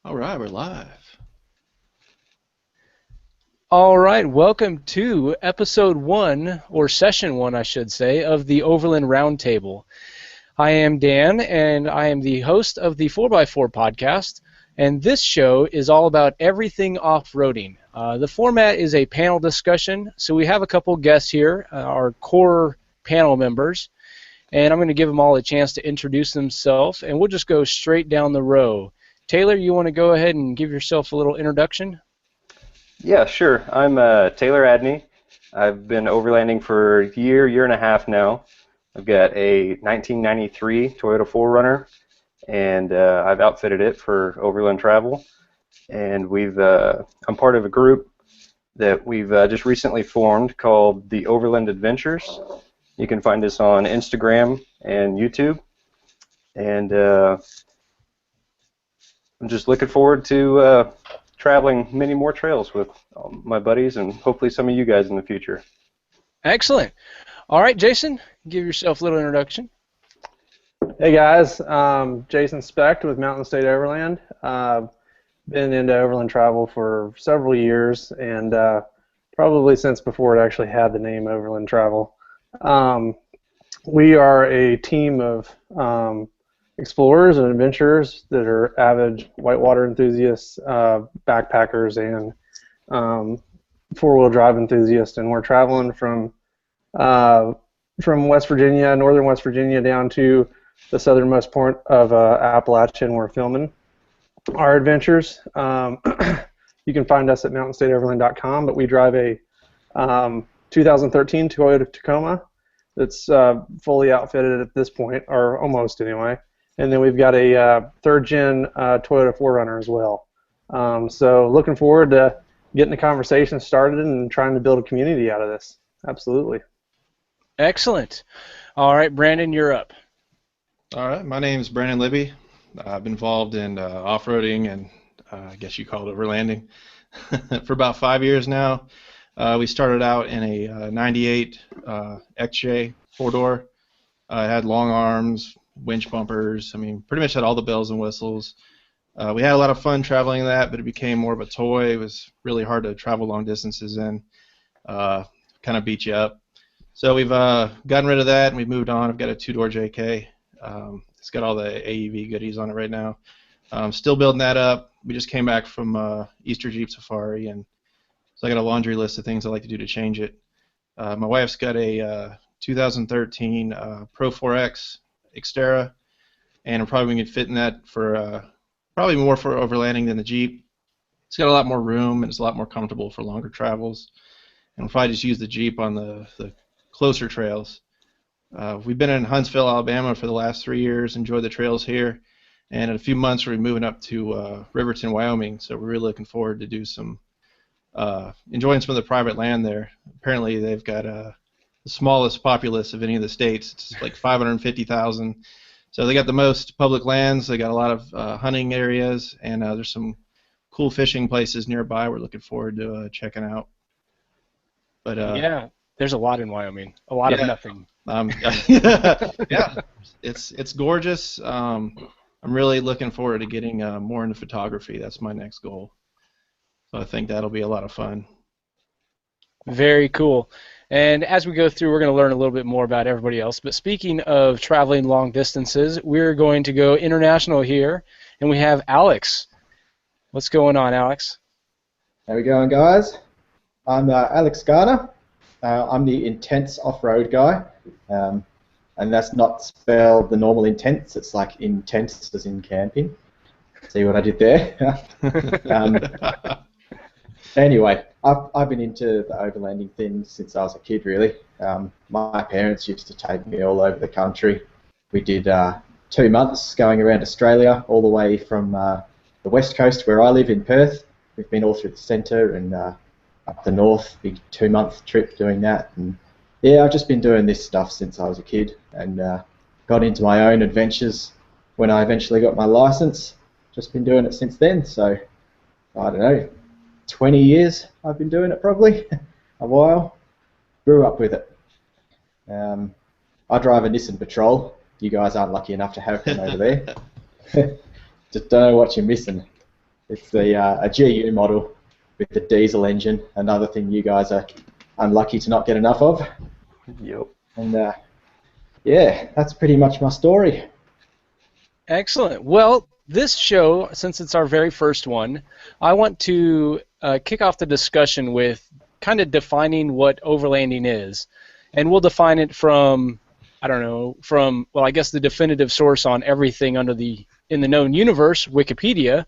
All right, we're live. All right, welcome to episode one, or session one, I should say, of the Overland Roundtable. I am Dan, and I am the host of the 4x4 podcast, and this show is all about everything off-roading. The format is a panel discussion, so we have a couple guests here, our core panel members, and I'm going to give them all a chance to introduce themselves, and we'll just go straight down the row. Taylor, you want to go ahead and give yourself a little introduction? Yeah, sure. I'm Taylor Adney. I've been overlanding for a year and a half now. I've got a 1993 Toyota 4Runner, and I've outfitted it for Overland Travel. And I'm part of a group that we've just recently formed called the Overland Adventures. You can find us on Instagram and YouTube. And I'm just looking forward to traveling many more trails with my buddies and hopefully some of you guys in the future. Excellent. All right, Jason, give yourself a little introduction. Hey guys, Jason Specht with Mountain State Overland. Been into overland travel for several years, and probably since before it actually had the name Overland Travel. We are a team of explorers and adventurers that are avid whitewater enthusiasts, backpackers, and four-wheel drive enthusiasts, and we're traveling from West Virginia, northern West Virginia, down to the southernmost point of Appalachia, and we're filming our adventures. You can find us at mountainstateoverland.com, but we drive a 2013 Toyota Tacoma that's fully outfitted at this point, or almost anyway. And then we've got a third-gen Toyota 4Runner as well. So looking forward to getting the conversation started and trying to build a community out of this. Absolutely. Excellent. All right, Brandon, you're up. All right, my name is Brandon Libby. I've been involved in off-roading and I guess you call it overlanding for about 5 years now. We started out in a 98 XJ 4-door. It had long arms, winch bumpers. I mean, pretty much had all the bells and whistles. We had a lot of fun traveling in that, but it became more of a toy. It was really hard to travel long distances in. Kind of beat you up. So we've gotten rid of that, and we've moved on. I've got a 2-door JK. It's got all the AEV goodies on it right now. Still building that up. We just came back from Easter Jeep Safari, and so I got a laundry list of things I'd like to do to change it. My wife's got a 2013 Pro 4X Xterra, and I'm probably going to fit in that for probably more for overlanding than the Jeep. It's got a lot more room, and it's a lot more comfortable for longer travels. And we'll probably just use the Jeep on the closer trails. We've been in Huntsville, Alabama for the last 3 years, enjoyed the trails here, and in a few months we're moving up to Riverton, Wyoming, so we're really looking forward to do some enjoying some of the private land there. Apparently they've got the smallest populace of any of the states. It's like 550,000. So they got the most public lands. They got a lot of hunting areas, and there's some cool fishing places nearby we're looking forward to checking out. But yeah, there's a lot in Wyoming. A lot of nothing. Yeah, it's gorgeous. I'm really looking forward to getting more into photography. That's my next goal. So I think that'll be a lot of fun. Very cool. And as we go through, we're going to learn a little bit more about everybody else. But speaking of traveling long distances, we're going to go international here, and we have Alex. What's going on, Alex? How we going, guys? I'm Alex Garner. I'm the intense off-road guy, and that's not spelled the normal intense. It's like intense as in camping. See what I did there? Anyway, I've been into the overlanding thing since I was a kid, really. My parents used to take me all over the country. We did 2 months going around Australia, all the way from the west coast where I live in Perth. We've been all through the centre and up the north, big 2-month trip doing that. And yeah, I've just been doing this stuff since I was a kid, and got into my own adventures when I eventually got my licence. Just been doing it since then, so I don't know, 20 years I've been doing it probably, a while. Grew up with it. I drive a Nissan Patrol. You guys aren't lucky enough to have one over there. Just don't know what you're missing. It's a GU model with the diesel engine. Another thing you guys are unlucky to not get enough of. Yep. And yeah, that's pretty much my story. Excellent. Well, this show, since it's our very first one, I want to kick off the discussion with kind of defining what overlanding is. And we'll define it from, I don't know, well, I guess the definitive source on everything in the known universe, Wikipedia,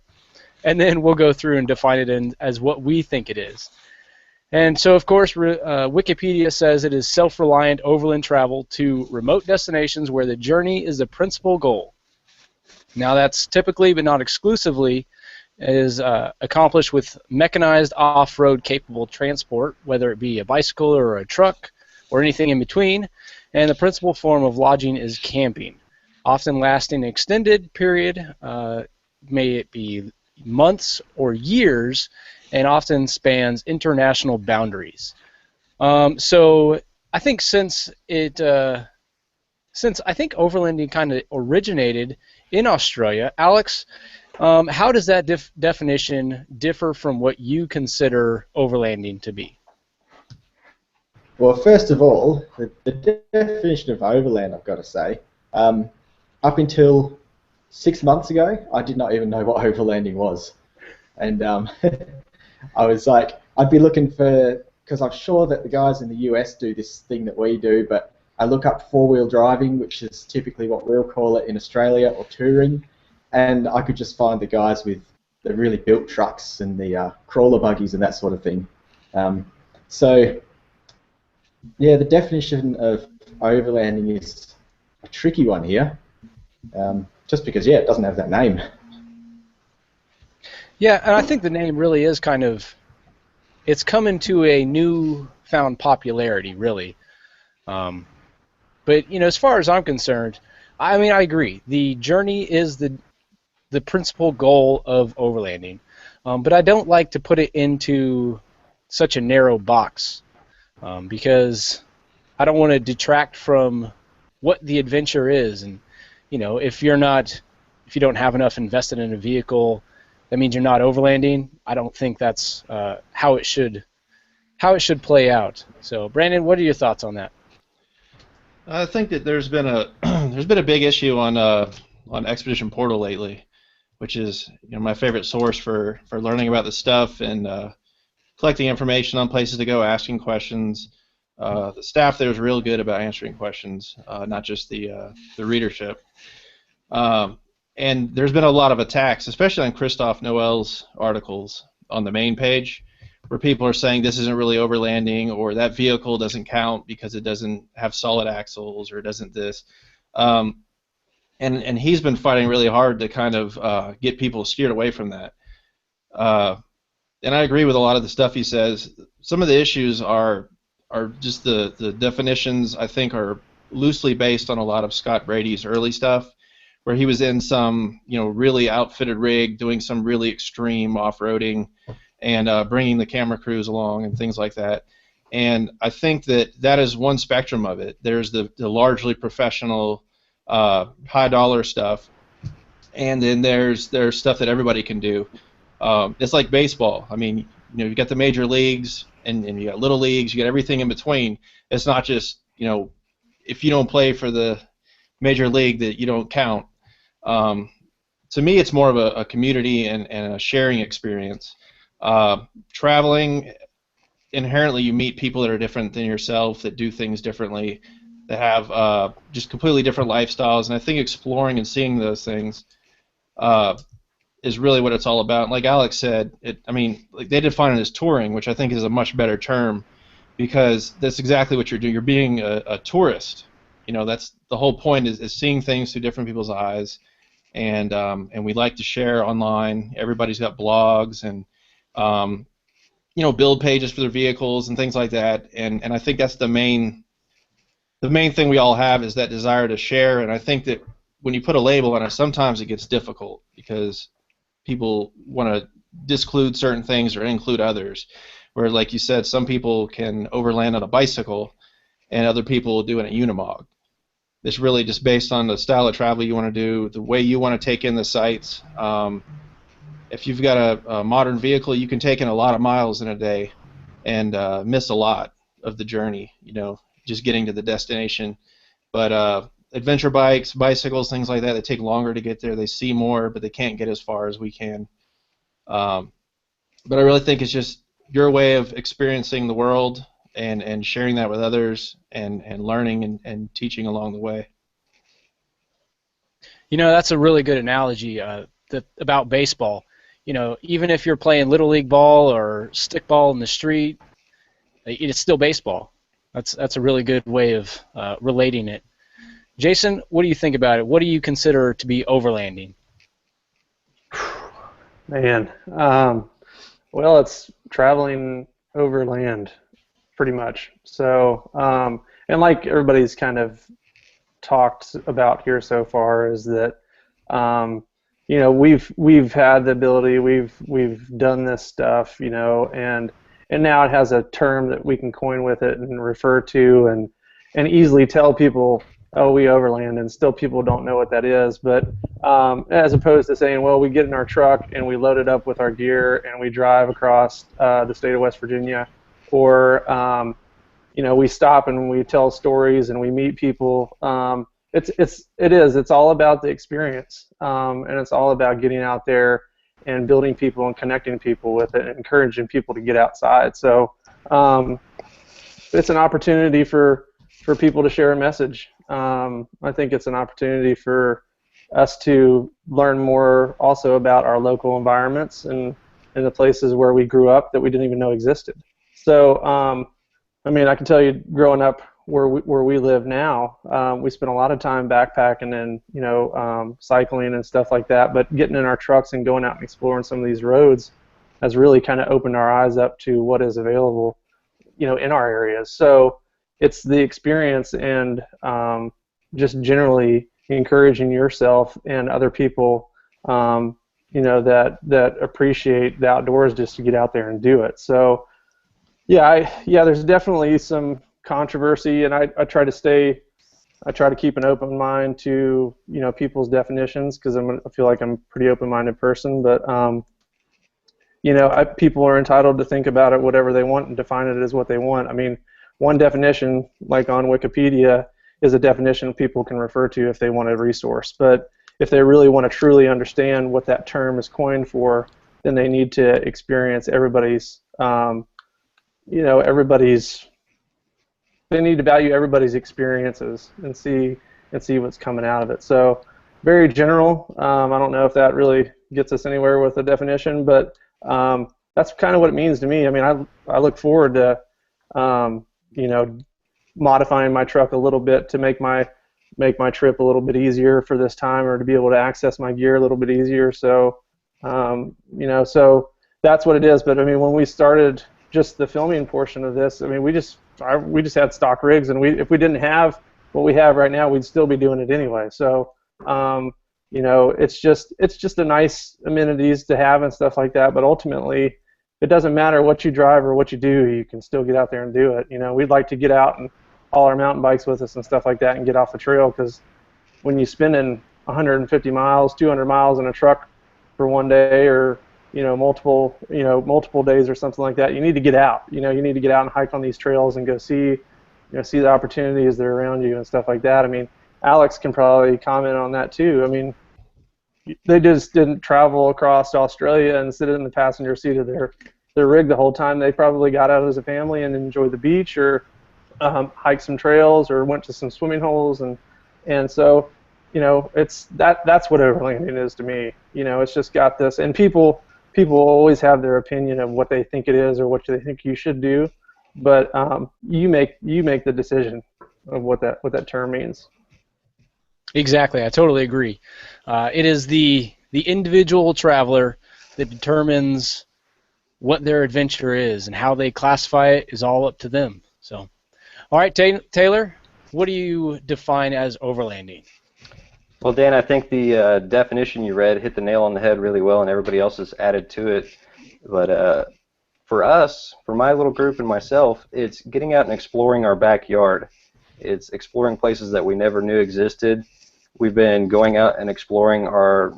and then we'll go through and define it as what we think it is. And so, of course, Wikipedia says it is self-reliant overland travel to remote destinations where the journey is the principal goal. Now, that's typically, but not exclusively, is accomplished with mechanized off-road capable transport, whether it be a bicycle or a truck or anything in between, and the principal form of lodging is camping, often lasting an extended period, may it be months or years, and often spans international boundaries. So I think since I think overlanding kind of originated in Australia, Alex, how does that definition differ from what you consider overlanding to be? Well, first of all, the definition of overland, I've got to say, up until 6 months ago, I did not even know what overlanding was. And I was like, I'd be looking for, because I'm sure that the guys in the US do this thing that we do, but I look up four-wheel driving, which is typically what we'll call it in Australia, or touring, and I could just find the guys with the really built trucks and the crawler buggies and that sort of thing. So, yeah, the definition of overlanding is a tricky one here, just because, yeah, it doesn't have that name. Yeah, and I think the name really is kind of, it's come into a newfound popularity, really. But, you know, as far as I'm concerned, I mean, I agree. The journey is the principal goal of overlanding. But I don't like to put it into such a narrow box because I don't want to detract from what the adventure is. And, you know, if you don't have enough invested in a vehicle, that means you're not overlanding. I don't think that's how it should play out. So, Brandon, what are your thoughts on that? I think that there's been a big issue on Expedition Portal lately, which is, you know, my favorite source for learning about this stuff and collecting information on places to go, asking questions. The staff there is real good about answering questions, not just the readership. And there's been a lot of attacks, especially on Christophe Noel's articles on the main page, where people are saying this isn't really overlanding, or that vehicle doesn't count because it doesn't have solid axles, or it doesn't this. And he's been fighting really hard to kind of get people steered away from that. And I agree with a lot of the stuff he says. Some of the issues are just the definitions, I think, are loosely based on a lot of Scott Brady's early stuff, where he was in some, you know, really outfitted rig doing some really extreme off-roading and bringing the camera crews along and things like that. And I think that is one spectrum of it. There's the largely professional, high-dollar stuff, and then there's stuff that everybody can do. It's like baseball. I mean, you know, you got the major leagues and you got little leagues. You got everything in between. It's not just, you know, if you don't play for the major league that you don't count. To me, it's more of a community and a sharing experience. Traveling, inherently, you meet people that are different than yourself, that do things differently, that have just completely different lifestyles, and I think exploring and seeing those things is really what it's all about. Like Alex said, like they define it as touring, which I think is a much better term, because that's exactly what you're doing. You're being a tourist. You know, that's the whole point, is seeing things through different people's eyes, and we like to share online. Everybody's got blogs and you know, build pages for their vehicles and things like that, and I think that's the main thing we all have, is that desire to share. And I think that when you put a label on it, sometimes it gets difficult because people want to disclude certain things or include others, where, like you said, some people can overland on a bicycle and other people will do it in a Unimog. It's really just based on the style of travel you want to do, the way you want to take in the sights. if you've got a modern vehicle, you can take in a lot of miles in a day and miss a lot of the journey, just getting to the destination. But adventure bikes, bicycles, things like that, they take longer to get there. They see more, but they can't get as far as we can. But I really think it's just your way of experiencing the world and sharing that with others and learning and teaching along the way. That's a really good analogy about baseball. Even if you're playing Little League ball or stickball in the street, it's still baseball. That's a really good way of relating it. Jason, what do you think about it? What do you consider to be overlanding? Man, well, it's traveling overland, pretty much. So, and like everybody's kind of talked about here so far, is that we've had the ability, we've done this stuff, and now it has a term that we can coin with it and refer to and easily tell people, oh, we overland, and still people don't know what that is. But as opposed to saying, well, we get in our truck and we load it up with our gear and we drive across the state of West Virginia, or we stop and we tell stories and we meet people. It's all about the experience, and it's all about getting out there and building people and connecting people with it and encouraging people to get outside. So it's an opportunity for people to share a message. I think it's an opportunity for us to learn more also about our local environments and the places where we grew up that we didn't even know existed. So, I can tell you, growing up where we live now, we spent a lot of time backpacking and cycling and stuff like that. But getting in our trucks and going out and exploring some of these roads has really kind of opened our eyes up to what is available, in our areas. So it's the experience and just generally encouraging yourself and other people, that appreciate the outdoors, just to get out there and do it. So, there's definitely some controversy, and I try to keep an open mind to people's definitions, because I feel like I'm a pretty open-minded person. But people are entitled to think about it whatever they want and define it as what they want. One definition, like on Wikipedia, is a definition people can refer to if they want a resource. But if they really want to truly understand what that term is coined for, then they need to experience everybody's. They need to value everybody's experiences and see what's coming out of it. So, very general. I don't know if that really gets us anywhere with the definition, but that's kind of what it means to me. I look forward to modifying my truck a little bit to make my trip a little bit easier for this time, or to be able to access my gear a little bit easier. So, so that's what it is. But when we started just the filming portion of this, we just had stock rigs, and if we didn't have what we have right now, we'd still be doing it anyway. So, it's just a nice amenities to have and stuff like that. But ultimately, it doesn't matter what you drive or what you do, you can still get out there and do it. We'd like to get out and haul our mountain bikes with us and stuff like that and get off the trail, because when you spending 150 miles, 200 miles in a truck for one day, or multiple days or something like that, you need to get out. You need to get out and hike on these trails and go see the opportunities that are around you and stuff like that. Alex can probably comment on that too. They just didn't travel across Australia and sit in the passenger seat of their rig the whole time. They probably got out as a family and enjoyed the beach, or hiked some trails, or went to some swimming holes, and so that's what overlanding is to me. It's just got this, and people always have their opinion of what they think it is or what they think you should do, but you make the decision of what that term means. Exactly, I totally agree. It is the individual traveler that determines what their adventure is, and how they classify it is all up to them. So, all right, Taylor, what do you define as overlanding? Well, Dan, I think the definition you read hit the nail on the head really well, and everybody else has added to it. But for us, for my little group and myself, it's getting out and exploring our backyard. It's exploring places that we never knew existed. We've been going out and exploring our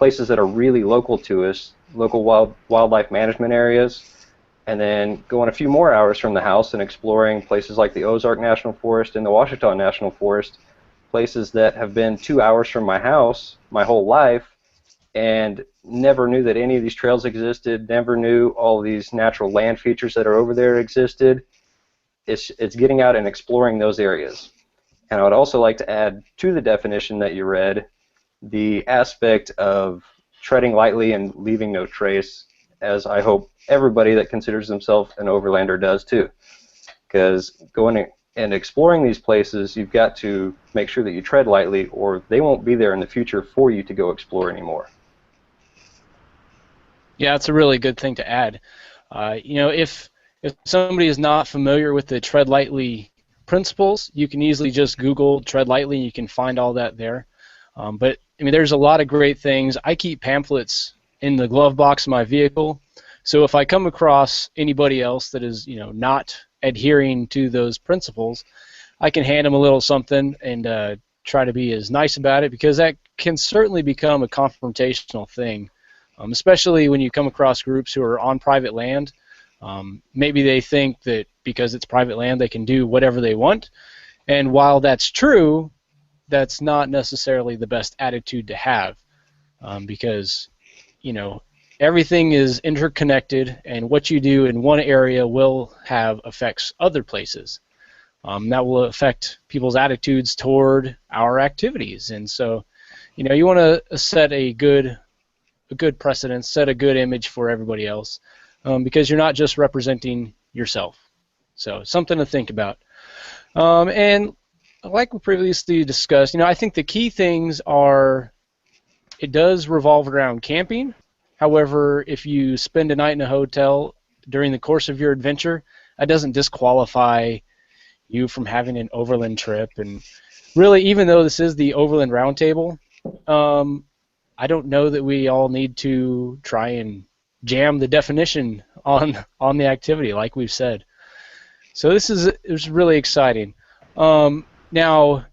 places that are really local to us, local wildlife management areas, and then going a few more hours from the house and exploring places like the Ozark National Forest and the Ouachita National Forest, places that have been 2 hours from my house my whole life, and never knew that any of these trails existed, never knew all these natural land features that are over there existed. It's getting out and exploring those areas. And I would also like to add to the definition that you read the aspect of treading lightly and leaving no trace, as I hope everybody that considers themselves an overlander does too. Because going and exploring these places, you've got to make sure that you tread lightly, or they won't be there in the future for you to go explore anymore. Yeah, it's a really good thing to add. If somebody is not familiar with the tread lightly principles, you can easily just Google tread lightly and you can find all that there. But I mean, there's a lot of great things. I keep pamphlets in the glove box of my vehicle, so if I come across anybody else that is, not adhering to those principles, I can hand them a little something and try to be as nice about it, because that can certainly become a confrontational thing, especially when you come across groups who are on private land. Maybe they think that because it's private land they can do whatever they want, and while that's true, that's not necessarily the best attitude to have, because everything is interconnected, and what you do in one area will have effects other places. That will affect people's attitudes toward our activities, and so you want to set a good precedent, set a good image for everybody else, because you're not just representing yourself. So something to think about. And like we previously discussed, I think the key things are, it does revolve around camping. However, if you spend a night in a hotel during the course of your adventure, that doesn't disqualify you from having an overland trip. And really, even though this is the Overland Roundtable, I don't know that we all need to try and jam the definition on the activity, like we've said. So it was really exciting. Now,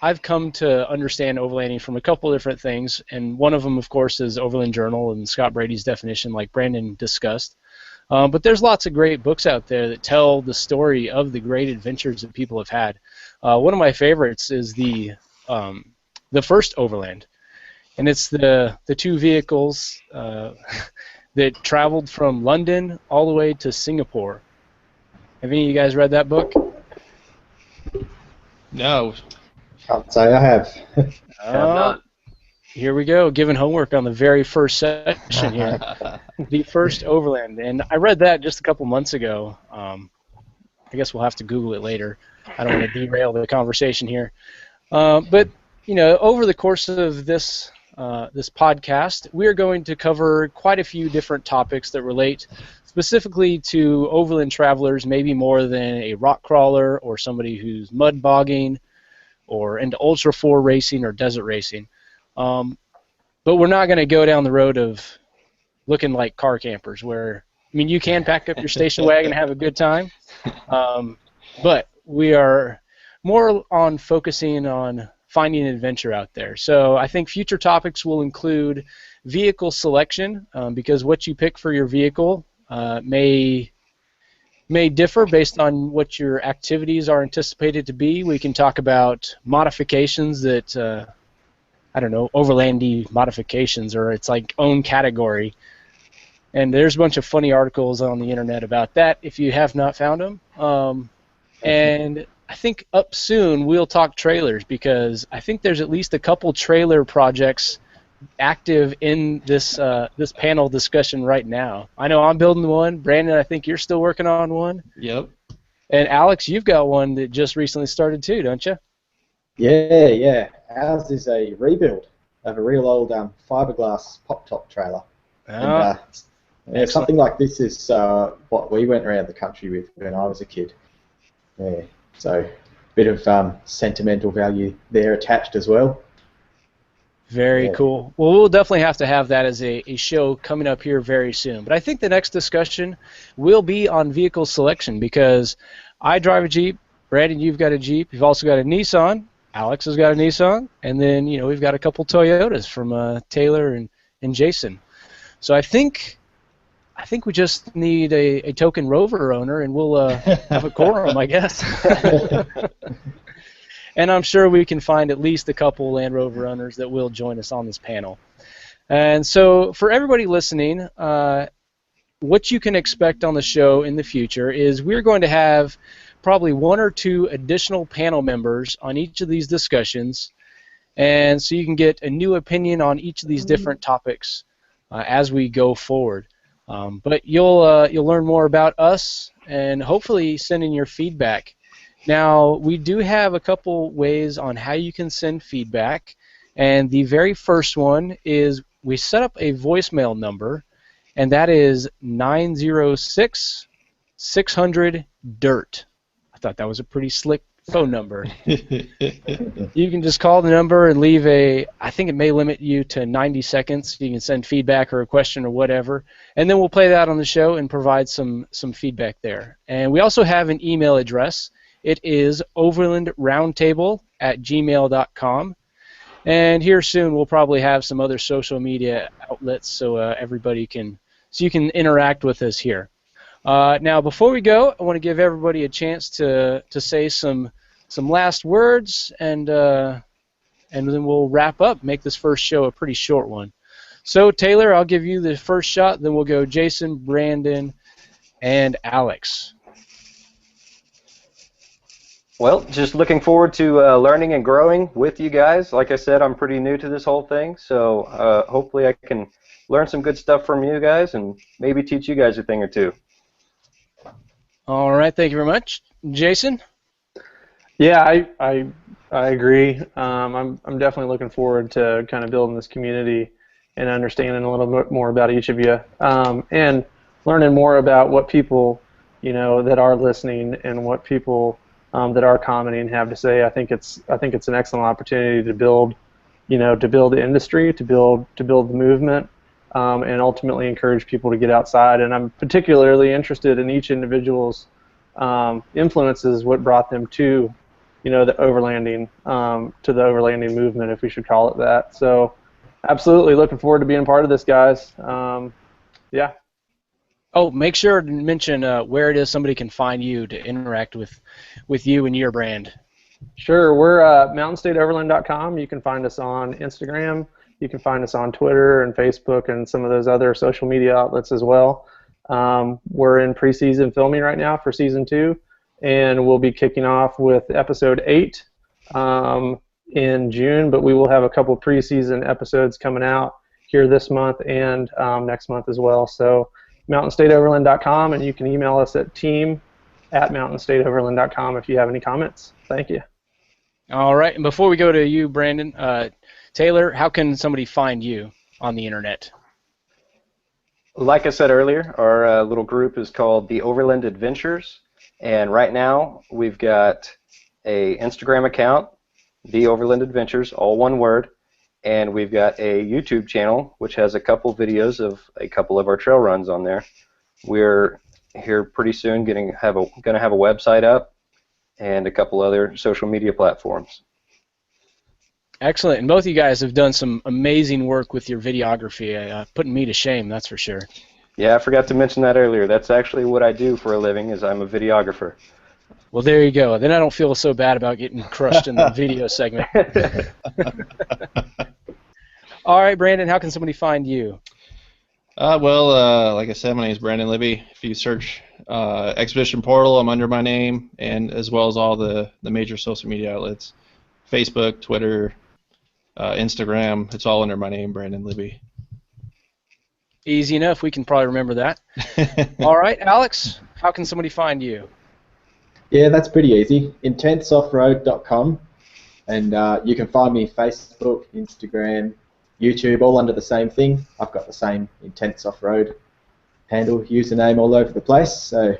I've come to understand overlanding from a couple of different things, and one of them, of course, is Overland Journal and Scott Brady's definition, like Brandon discussed. But there's lots of great books out there that tell the story of the great adventures that people have had. One of my favorites is the first Overland, and it's the two vehicles that traveled from London all the way to Singapore. Have any of you guys read that book? No. Can't say I have. Not. Here we go, giving homework on the very first section here. The first Overland, and I read that just a couple months ago. I guess we'll have to Google it later. I don't want to derail the conversation here. But over the course of this podcast, we are going to cover quite a few different topics that relate specifically to overland travelers, maybe more than a rock crawler or somebody who's mud bogging or into Ultra 4 racing or desert racing. But we're not going to go down the road of looking like car campers where, you can pack up your station wagon and have a good time, but we are more on focusing on finding an adventure out there. So I think future topics will include vehicle selection, because what you pick for your vehicle may differ based on what your activities are anticipated to be. We can talk about modifications that, overlandy modifications, or it's like own category. And there's a bunch of funny articles on the internet about that if you have not found them. And I think up soon we'll talk trailers, because I think there's at least a couple trailer projects active in this panel discussion right now. I know I'm building one. Brandon, I think you're still working on one. Yep. And Alex, you've got one that just recently started too, don't you? Yeah. Ours is a rebuild of a real old fiberglass pop-top trailer. And, something like this is what we went around the country with when I was a kid. Yeah, so a bit of sentimental value there attached as well. Very cool. Well, we'll definitely have to have that as a show coming up here very soon. But I think the next discussion will be on vehicle selection, because I drive a Jeep. Brandon, you've got a Jeep. You've also got a Nissan. Alex has got a Nissan, and then we've got a couple Toyotas from Taylor and Jason. So I think we just need a token Rover owner, and we'll have a quorum, I guess. And I'm sure we can find at least a couple Land Rover owners that will join us on this panel. And so for everybody listening, what you can expect on the show in the future is we're going to have probably 1 or 2 additional panel members on each of these discussions, and so you can get a new opinion on each of these different topics as we go forward. But you'll learn more about us and hopefully send in your feedback. Now, we do have a couple ways on how you can send feedback, and the very first one is we set up a voicemail number, and that is 906-600-DIRT. I thought that was a pretty slick phone number. You can just call the number and leave I think it may limit you to 90 seconds. You can send feedback or a question or whatever, and then we'll play that on the show and provide some feedback there. And we also have an email address. It is overlandroundtable@gmail.com. And here soon we'll probably have some other social media outlets so everybody you can interact with us here. Now, before we go, I want to give everybody a chance to say some last words, and then we'll wrap up, make this first show a pretty short one. So, Taylor, I'll give you the first shot, then we'll go Jason, Brandon, and Alex. Well, just looking forward to learning and growing with you guys. Like I said, I'm pretty new to this whole thing, so hopefully I can learn some good stuff from you guys and maybe teach you guys a thing or two. All right, thank you very much. Jason? Yeah, I agree. I'm definitely looking forward to kind of building this community and understanding a little bit more about each of you, and learning more about what people that are listening and what people that are commenting have to say. I think it's an excellent opportunity to build the industry, to build the movement, and ultimately encourage people to get outside. And I'm particularly interested in each individual's influences, what brought them to, the overlanding, movement, if we should call it that. So, absolutely looking forward to being part of this, guys. Yeah. Oh, make sure to mention where it is somebody can find you to interact with you and your brand. Sure. We're mountainstateoverland.com. You can find us on Instagram. You can find us on Twitter and Facebook and some of those other social media outlets as well. We're in preseason filming right now for Season 2, and we'll be kicking off with Episode 8 in June, but we will have a couple preseason episodes coming out here this month and next month as well. So mountainstateoverland.com, and you can email us at team@mountainstateoverland.com if you have any comments. Thank you. All right, and before we go to you, Brandon, Taylor, how can somebody find you on the internet? Like I said earlier, our little group is called the Overland Adventures, and right now we've got a Instagram account, the Overland Adventures, all one word, and we've got a YouTube channel which has a couple videos of a couple of our trail runs on there. We're here pretty soon going to have a website up and a couple other social media platforms. Excellent, and both of you guys have done some amazing work with your videography, putting me to shame, that's for sure. Yeah, I forgot to mention that earlier. That's actually what I do for a living, is I'm a videographer. Well, there you go. Then I don't feel so bad about getting crushed in the video segment. All right, Brandon, how can somebody find you? Like I said, my name is Brandon Libby. If you search Expedition Portal, I'm under my name, and as well as all the major social media outlets, Facebook, Twitter, Instagram, it's all under my name, Brandon Libby. Easy enough. We can probably remember that. All right, Alex, how can somebody find you? Yeah, that's pretty easy. Intenseoffroad.com, and you can find me Facebook, Instagram, YouTube, all under the same thing. I've got the same Intense Off-Road handle, username all over the place, so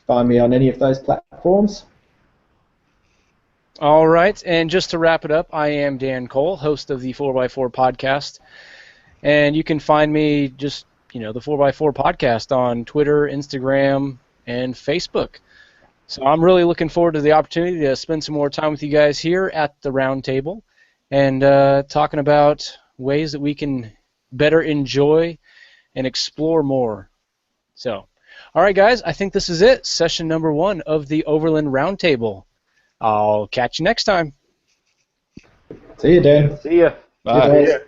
find me on any of those platforms. All right, and just to wrap it up, I am Dan Cole, host of the 4x4 podcast, and you can find me the 4x4 podcast on Twitter, Instagram, and Facebook. So I'm really looking forward to the opportunity to spend some more time with you guys here at the round table and talking about ways that we can better enjoy and explore more. So, all right, guys, I think this is it. Session number 1 of the Overland Roundtable. I'll catch you next time. See you, Dan. See ya. Bye. Good days.